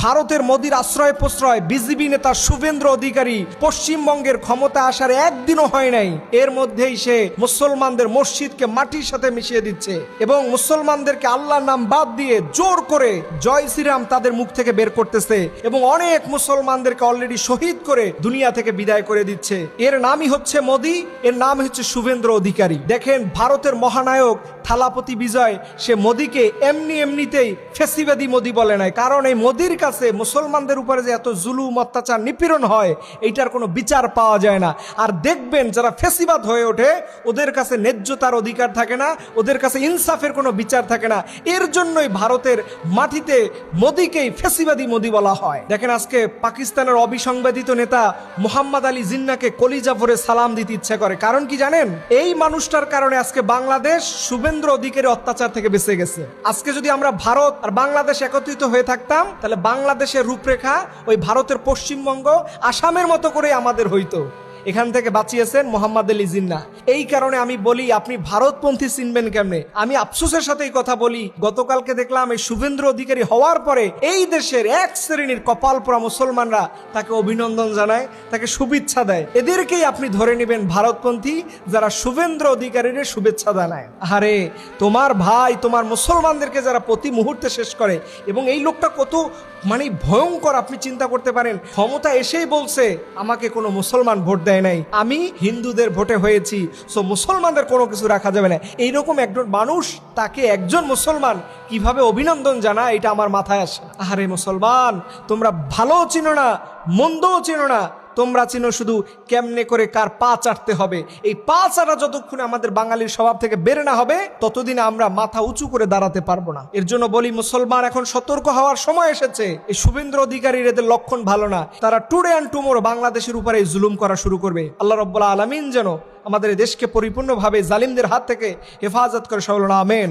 ভারতের মোদির আশ্রয় প্রশ্রয় বিজেপি নেতা শুভেন্দ্র অধিকারী পশ্চিমবঙ্গের ক্ষমতা আসার একদিনও হয় নাই, এর মধ্যেই সে মুসলমানদের মসজিদকে মাটির সাথে মিশিয়ে দিচ্ছে এবং মুসলমানদেরকে আল্লাহর নাম বাদ দিয়ে জোর করে জয় শ্রীরাম তাদের মুখ থেকে বের করতেছে এবং অনেক মুসলমানদেরকে অলরেডি শহীদ করে দুনিয়া থেকে বিদায় করে দিচ্ছে। এর নামই হচ্ছে মোদি, এর নাম হচ্ছে শুভেন্দ্র অধিকারী। দেখেন ভারতের মহানায়ক থালাপতি বিজয় সে মোদিকে এমনিতেই ফেসিবাদী মোদি বলে নাই, কারণ এই মোদির কাছে মুসলমানদের উপরে যে এত জুলুম অত্যাচার নিপীড়ন হয় এইটার কোনো বিচার পাওয়া যায় না। আর দেখবেন যারা ফেসিবাদ হয়ে ওঠে ওদের কাছে ন্যায্যতার অধিকার থাকে না, ওদের কাছে ইনসাফের কোনো বিচার থাকে না। এর জন্যই ভারতের মাটিতে মোদিকেই ফেসিবাদী মোদি বলা হয়। দেখেন আজকে পাকিস্তানের অবিসংবাদিত নেতা মোহাম্মদ আলী জিন্নাকে কলিজা ভরে সালাম দিতে ইচ্ছা করে, কারণ কি জানেন? এই মানুষটার কারণে আজকে বাংলাদেশ শুভেন্দ্র অধিকারী অত্যাচার থেকে বেঁচে গেছে। আজকে যদি আমরা ভারত আর বাংলাদেশ একত্রিত হয়ে থাকতাম তাহলে বাংলাদেশের রূপরেখা ওই ভারতের পশ্চিমবঙ্গ আসামের মতো করে আমাদের হইতো। এখান থেকে বাঁচিয়েছেন মোহাম্মদ আলী জিন্না। এই কারণে আমি বলি আপনি ভারতপন্থী চিনবেন কেমনে? আমি আফসোসের সাথে এই কথা বলি, গতকালকে দেখলাম এই শুভেন্দ্র অধিকারী হওয়ার পরে এই দেশের এক শ্রেণীর কপাল পোড়া মুসলমানরা তাকে অভিনন্দন জানায়, তাকে শুভেচ্ছা দেয়। এদেরকেই আপনি ধরে নেবেন ভারতপন্থী, যারা শুভেন্দ্র অধিকারীর শুভেচ্ছা জানায়। আরে তোমার ভাই তোমার মুসলমানদেরকে যারা প্রতি মুহূর্তে শেষ করে, এবং এই লোকটা কত ভয়ঙ্কর আপনি চিন্তা করতে পারেন। ক্ষমতা এসেই বলছে আমাকে কোনো মুসলমান ভোট দেয় নাই, আমি হিন্দুদের ভোটে হয়েছি, সো মুসলমানদের কোনো কিছু রাখা যাবে না। এইরকম একজন মানুষ তাকে একজন মুসলমান কিভাবে অভিনন্দন জানায় এটা আমার মাথায় আসে। আরে মুসলমান, তোমরা ভালোও চিনো না মন্দও চিনো না, তোমরা চিনো শুধু কেমনে করে কার পা চাটতে হবে। এই পা চাটা যতক্ষণ আমাদের বাঙালির স্বভাব থেকে বের না হবে ততদিন আমরা মাথা উঁচু করে দাঁড়াতে পারবো না। এর জন্য বলি মুসলমান এখন সতর্ক হওয়ার সময় এসেছে। এই শুভেন্দ্র অধিকারীর এদের লক্ষণ ভালো না, তারা টুডে অ্যান্ড টুমোরো বাংলাদেশের উপরে জুলুম করা শুরু করবে। আল্লাহ রাব্বুল আলামিন যেন আমাদের দেশকে পরিপূর্ণভাবে জালিমদের হাত থেকে হেফাজত করে, সকল আমিন।